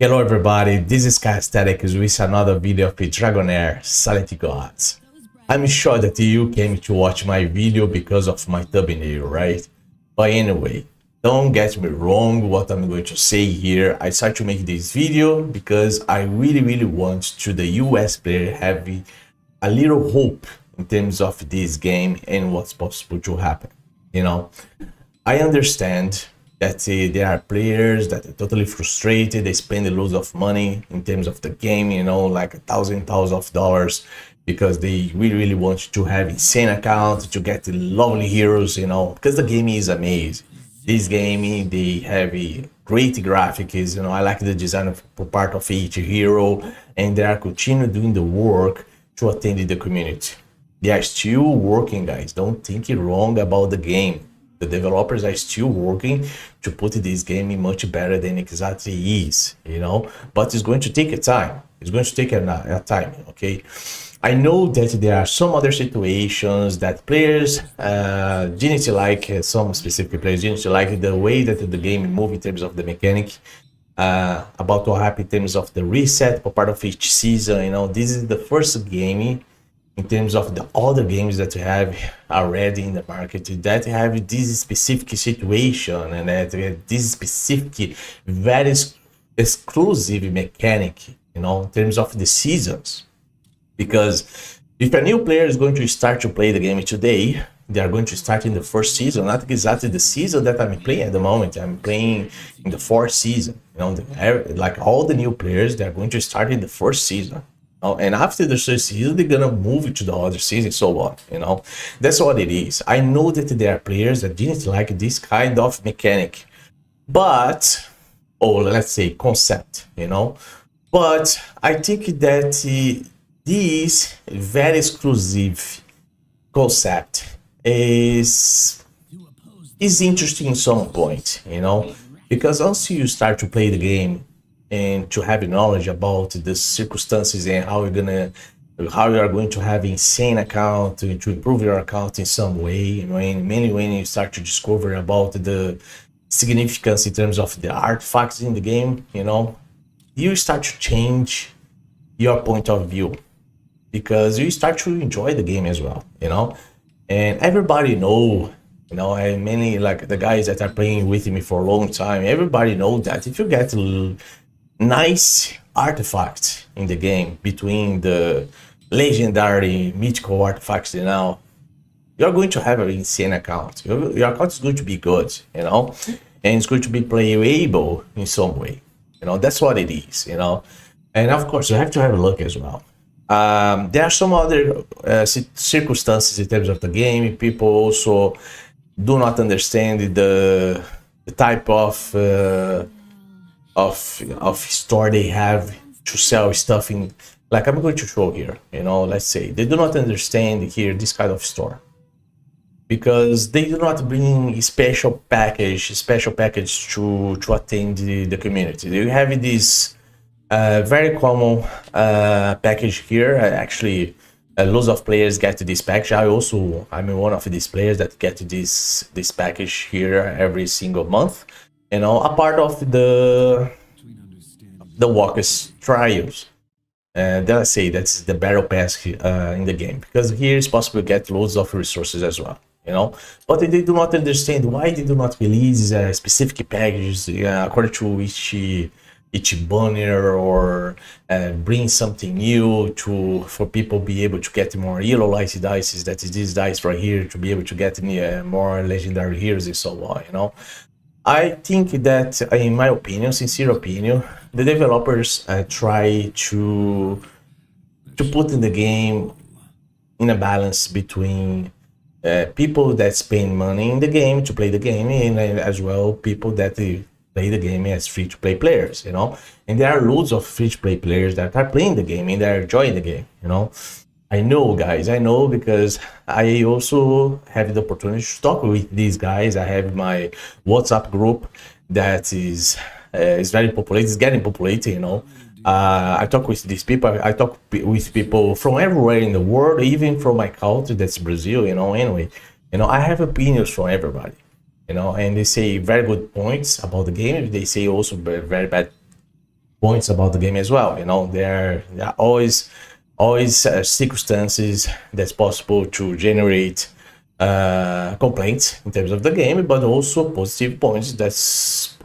Hello everybody, this is Aesthetic with another video of the Dragonheir Silent Gods. I'm sure that you came to watch my video because of my thumbnail, right? But anyway, don't get me wrong what I'm going to say here. I decided to make this video because I really want to the US player have a little hope in terms of this game and what's possible to happen. You know, I understand that there are players that are totally frustrated. They spend a lot of money in terms of the game, you know, like thousands of dollars, because they really want to have insane account to get the lovely heroes, you know, because the game is amazing. This game, they have a great graphics, you know. I like the design of part of each hero, and they are continue doing the work to attend the community. They are still working, guys. Don't think it wrong about the game. The developers are still working to put this game much better than exactly is, you know, but it's going to take a time. It's going to take a time, okay? I know that there are some other situations that players didn't like, some specific players didn't like the way that the game moved in terms of the mechanic, about what happened in terms of the reset for part of each season. You know, this is the first game in terms of the other games that we have already in the market that have this specific situation and that this specific very exclusive mechanic, you know, in terms of the seasons. Because if a new player is going to start to play the game today, they are going to start in the first season, not exactly the season that I'm playing at the moment. I'm playing in the fourth season, you know, like all the new players, they're going to start in the first season. And after the first season, they're gonna move to the other season, so on, you know. That's what it is. I know that there are players that didn't like this kind of mechanic, but, or let's say concept, you know. But I think that this very exclusive concept is interesting in some point, you know, because once you start to play the game and to have knowledge about the circumstances and how you are going to have insane account to improve your account in some way. When you start to discover about the significance in terms of the artifacts in the game, you know, you start to change your point of view because you start to enjoy the game as well, you know. And everybody know, you know, and many like the guys that are playing with me for a long time, everybody know that if you get nice artifacts in the game between the legendary mythical artifacts, you know, you're going to have an insane account. Your account is going to be good, you know, and it's going to be playable in some way, you know. That's what it is, you know. And of course you have to have a look as well. There are some other circumstances in terms of the game. People also do not understand the type of store they have to sell stuff in. Like I'm going to show here, you know, let's say they do not understand here this kind of store because they do not bring special package to attend the community. They have this very common package here. Actually, lots of players get this package. I'm one of these players that get this package here every single month. You know, a part of the walkers trials. Let's say that's the battle pass in the game, because here it's possible to get loads of resources as well, you know. But they do not understand why they do not release specific packages according to each banner, or bring something new for people be able to get more yellow light dice, that is these dice right here, to be able to get more legendary heroes and so on, you know. I think that, in my opinion, sincere opinion, the developers try to put in the game in a balance between people that spend money in the game to play the game, and as well people that play the game as free-to-play players, you know. And there are loads of free-to-play players that are playing the game and they're enjoying the game, you know. I know, guys, I know, because I also have the opportunity to talk with these guys. I have my WhatsApp group that is very populated, it's getting populated, you know. I talk with these people, I talk with people from everywhere in the world, even from my country, that's Brazil, you know. Anyway, you know, I have opinions from everybody, you know, and they say very good points about the game. They say also very bad points about the game as well. You know, there are always circumstances that's possible to generate complaints in terms of the game, but also positive points that's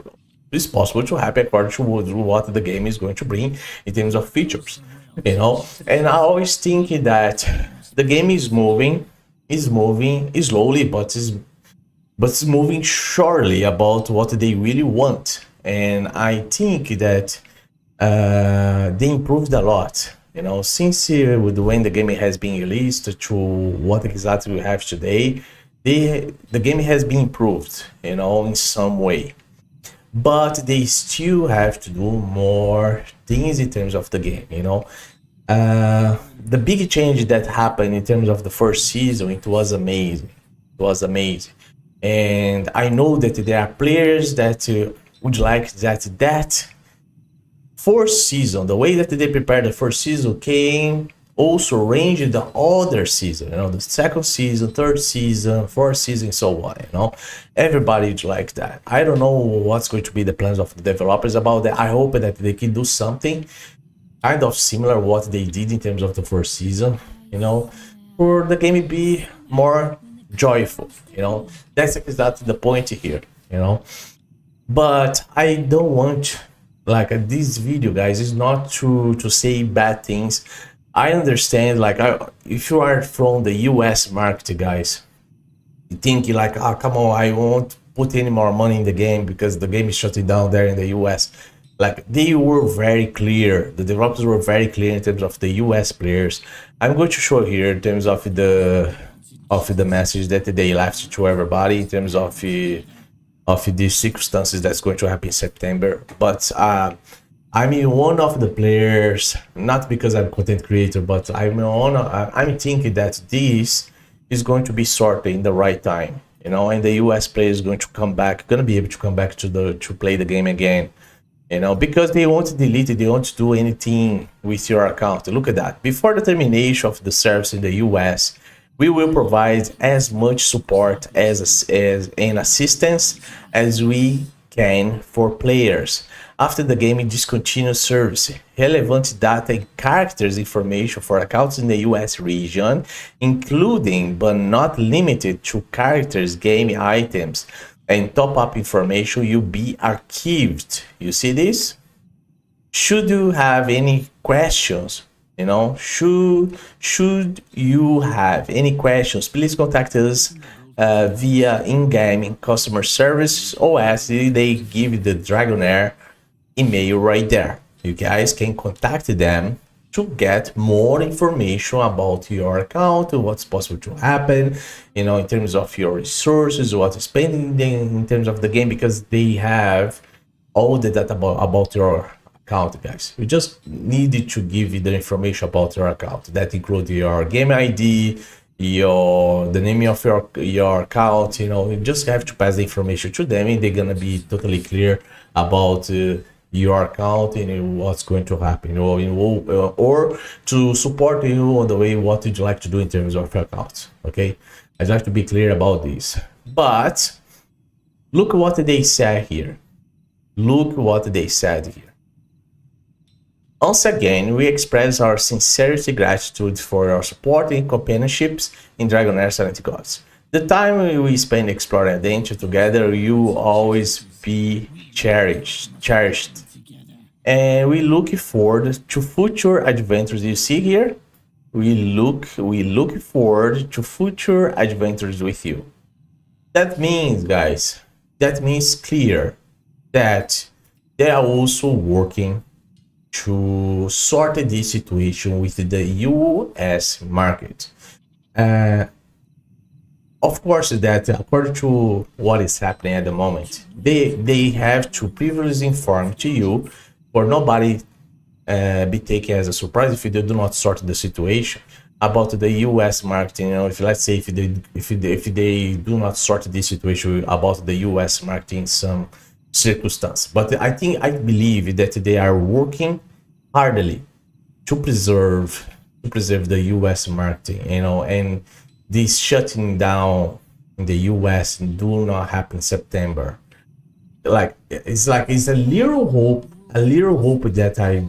is possible to happen according to what the game is going to bring in terms of features. You know, and I always think that the game is moving slowly, but it's moving surely about what they really want. And I think that they improved a lot, you know, since when the game has been released to what exactly we have today. The game has been improved, you know, in some way, but they still have to do more things in terms of the game, you know. The big change that happened in terms of the first season, it was amazing. It was amazing. And I know that there are players that would like that fourth season, the way that they prepared the first season came also ranged the other season, you know, the second season, third season, fourth season, so on, you know. Everybody would like that. I don't know what's going to be the plans of the developers about that. I hope that they can do something kind of similar what they did in terms of the first season, you know, for the game to be more joyful, you know. That's exactly the point here, you know. But I don't want, like, this video, guys, is not to say bad things. I understand, like, if you are from the US market, guys, you think like, oh, come on, I won't put any more money in the game because the game is shutting down there in the US. Like, they were very clear, the developers were very clear in terms of the US players. I'm going to show here in terms of the message that they left to everybody in terms of the circumstances that's going to happen in September. But I'm one of the players, not because I'm a content creator, but I'm thinking that this is going to be sorted in the right time, you know, and the US player is going to be able to come back to play the game again, you know, because they won't delete it, they won't do anything with your account. Look at that. Before the termination of the service in the US, we will provide as much support as and assistance as we can for players. After the game discontinues service, relevant data and characters information for accounts in the US region, including but not limited to characters, game items, and top-up information, will be archived. You see this? Should you have any questions, you know, should you have any questions, please contact us via in-game customer service, or as they give the Dragonheir email right there. You guys can contact them to get more information about your account, what's possible to happen, you know, in terms of your resources, what's spending in terms of the game, because they have all the data about your account, guys. You just need to give the information about your account. That includes your game ID, the name of your account, you know. You just have to pass the information to them and they're gonna be totally clear about your account and what's going to happen, you know, or to support you on the way what would you like to do in terms of your account. Okay, I'd like to be clear about this. But look what they said here. Look what they said here. Once again, we express our sincerity gratitude for your support and companionships in Dragonheir Silent Gods. The time we spend exploring adventure together, you will always be cherished. And we look forward to future adventures. You see here? We look forward to future adventures with you. That means, guys, that means clear that they are also working to sort this situation with the US market. Of course, that according to what is happening at the moment, they have to previously inform to you, for nobody be taken as a surprise if they do not sort the situation about the US market. You know, if let's say if they do not sort this situation about the US market in some circumstance. But I believe that they are working hardly to preserve the US market, you know, and this shutting down in the US do not happen in September. It's a little hope a little hope that I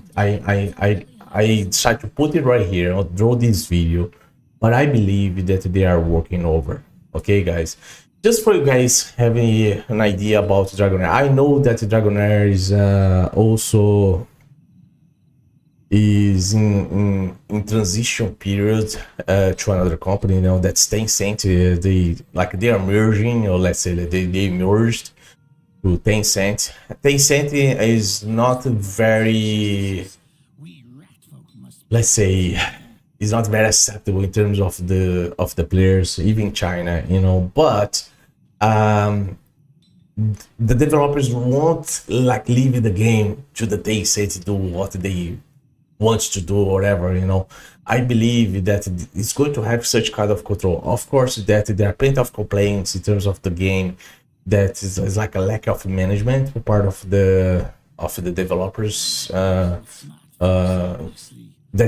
decided to put it right here, I'll draw this video, but I believe that they are working over. Okay, guys, just for you guys having an idea about Dragonheir. I know that Dragonheir is also is in transition period to another company. You know, that's Tencent. They are merging, or let's say that they merged to Tencent. Tencent is not very, let's say, is not very acceptable in terms of the players, even China, you know. But the developers won't like leave the game to the Tencent to do what they want to do or whatever, you know. I believe that it's going to have such kind of control. Of course, that there are plenty of complaints in terms of the game, that is like a lack of management for part of the developers, that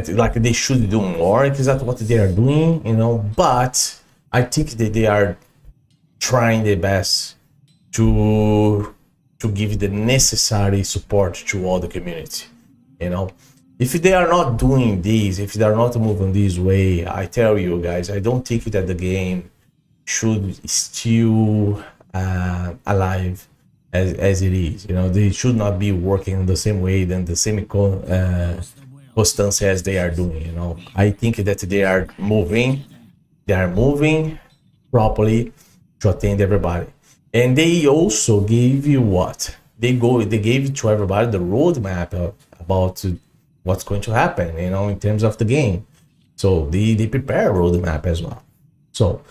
like they should do more exactly what they are doing, you know. But I think that they are trying their best to give the necessary support to all the community, you know. If they are not doing this, if they are not moving this way, I tell you guys, I don't think that the game should still alive as it is, you know. They should not be working in the same way, than the same constancy as they are doing, you know. I think that they are moving properly to attend everybody. And they also gave you what? They gave to everybody the roadmap about what's going to happen, you know, in terms of the game. So they prepare a roadmap as well. So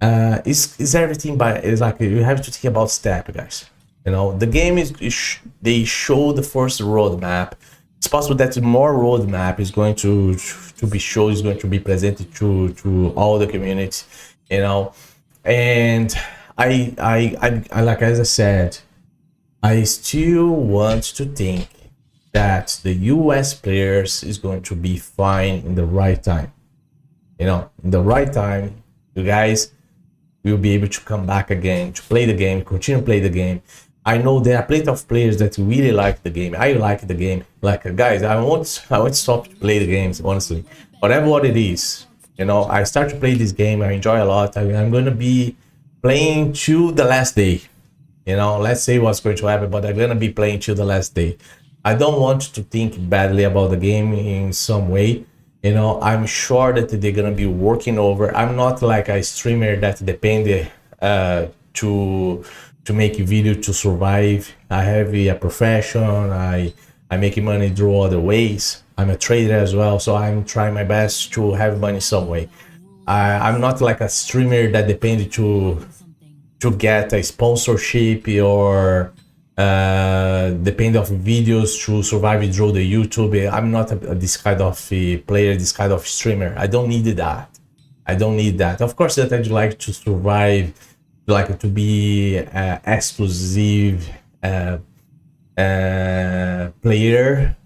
is everything by, it's like you have to think about step, guys. You know, the game they show the first roadmap. It's possible that more roadmap is going to be shown, is going to be presented to all the community, you know. And I like, as I said, I still want to think that the US players is going to be fine in the right time. You know, in the right time, you guys will be able to come back again, to play the game, continue to play the game. I know there are plenty of players that really like the game. I like the game. Like, guys, I won't stop to play the games, honestly. Whatever what it is, you know, I start to play this game, I enjoy a lot. I'm going to be playing till the last day. You know, let's say what's going to happen, but I'm going to be playing till the last day. I don't want to think badly about the game in some way. You know, I'm sure that they're gonna be working over. I'm not like a streamer that depend to make a video to survive. I have a profession. I make money through other ways. I'm a trader as well, so I'm trying my best to have money some way. I'm not like a streamer that depend to get a sponsorship or depend of videos to survive through the YouTube. I'm not this kind of player, this kind of streamer. I don't need that. I don't need that. Of course, that I'd like to survive, like to be exclusive player,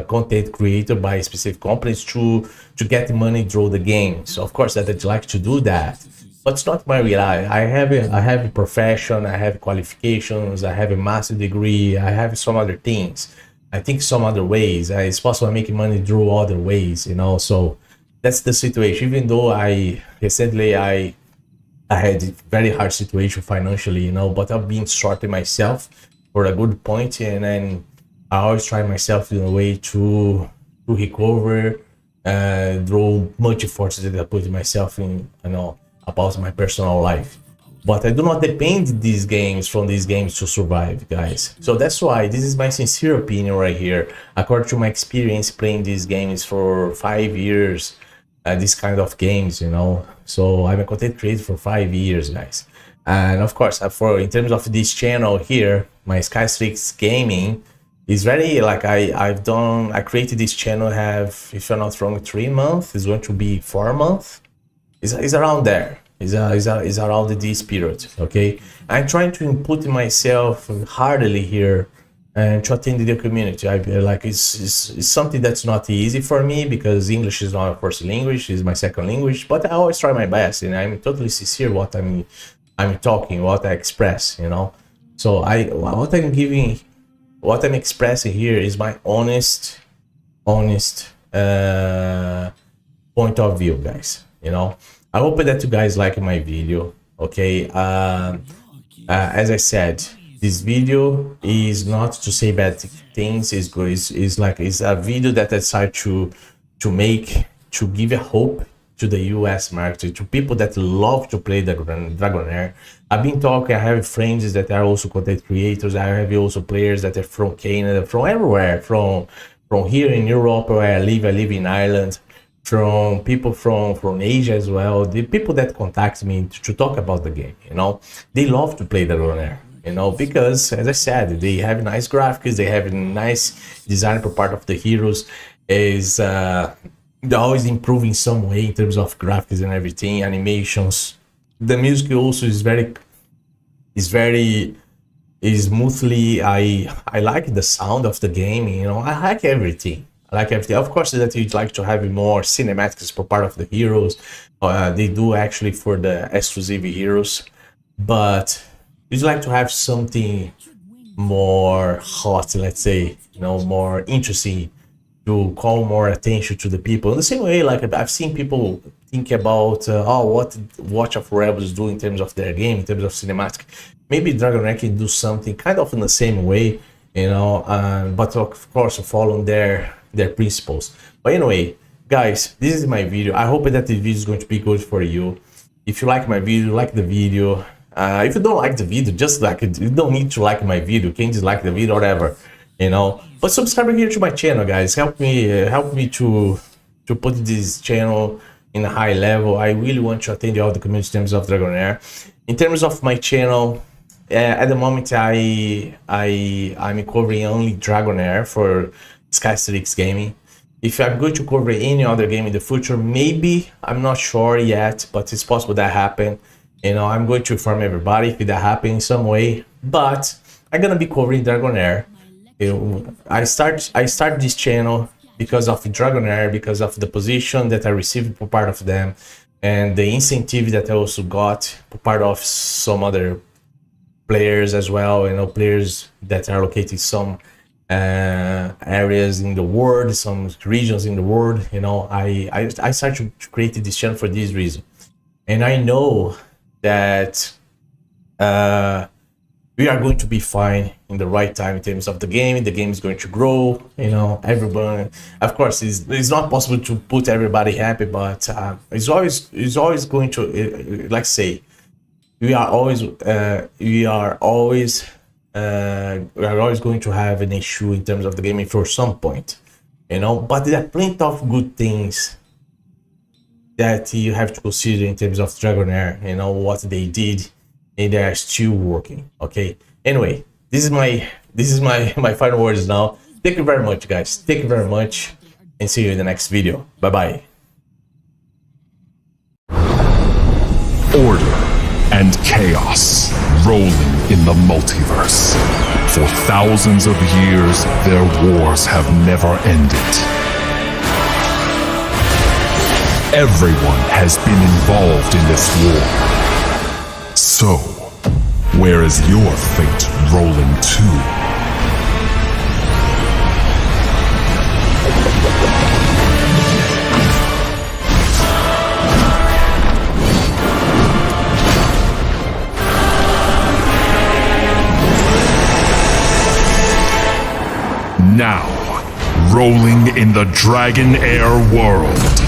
content creator by specific companies to get money through the games. Of course, that I'd like to do that. But it's not my reality. I have a profession, I have qualifications, I have a master's degree, I have some other things. I think some other ways. It's possible I'm making money through other ways, you know. So that's the situation. Even though recently I had a very hard situation financially, you know, but I've been sorting myself for a good point, and then I always try myself in a way to recover through much effort that I put myself in, you know, about my personal life. But I do not depend from these games to survive, guys. So that's why this is my sincere opinion right here, according to my experience playing these games for 5 years, this kind of games, you know. So I'm a content creator for 5 years, guys. And of course, in terms of this channel here, my Skystrix Gaming is very, like, I created this channel, if I'm not wrong, 3 months. It's going to be 4 months. It's around there. It's around this period. Okay, I'm trying to input myself hardly here and to attend the community. It's something that's not easy for me, because English is not my first language, it's my second language. But I always try my best, and I'm totally sincere what I'm talking, what I express, you know. So what I'm giving what I'm expressing here is my honest point of view, guys. You know, I hope that you guys like my video. Okay, as I said, this video is not to say bad things. It's a video that I decided to make to give a hope to the US market, to people that love to play the Dragonheir. I've been talking, I have friends that are also content creators. I have also players that are from Canada, from everywhere, from here in Europe where I live in Ireland, from people from Asia as well. The people that contact me to talk about the game, you know, they love to play the Dragonheir. You know, because as I said, they have nice graphics, they have nice design per part of the heroes. Is they're always improving some way in terms of graphics and everything, animations. The music also is very smoothly. I like the sound of the game. You know, I like everything. Of course, that you'd like to have more cinematics per part of the heroes. They do actually for the exclusive heroes, but you'd like to have something more hot, let's say, you know, more interesting to call more attention to the people. In the same way, like I've seen people think about, what Watch of Rebels do in terms of their game, in terms of cinematic. Maybe Dragonheir can do something kind of in the same way, you know, but of course following their principles. But anyway, guys, this is my video. I hope that the video is going to be good for you. If you like my video, like the video. If you don't like the video, just like it, you don't need to like my video. You can just like the video, whatever, you know. But subscribe here to my channel, guys. Help me to put this channel in a high level. I really want to attend all the community in terms of Dragonheir. In terms of my channel, at the moment I'm covering only Dragonheir for Sky3X Gaming. If I'm going to cover any other game in the future, maybe, I'm not sure yet, but it's possible that happen. You know, I'm going to inform everybody if that happens in some way, but I'm gonna be covering Dragonheir. You know, I start this channel because of Dragonheir, because of the position that I received for part of them, and the incentive that I also got for part of some other players as well. You know, players that are located in some areas in the world, some regions in the world. You know, I started to create this channel for this reason, and I know that we are going to be fine in the right time in terms of the game. The game is going to grow, you know, everyone. Of course, it's not possible to put everybody happy, but it's always going to, like say, we are always going to have an issue in terms of the gaming for some point, you know. But there are plenty of good things that you have to consider in terms of Dragonheir, you know, what they did, and they are still working. Okay, anyway, this is my final words now. Thank you very much, guys. Thank you very much, and see you in the next video. Bye bye. Order and chaos rolling in the multiverse. For thousands of years, their wars have never ended. Everyone has been involved in this war. So, where is your fate rolling to? Now, rolling in the Dragonheir world.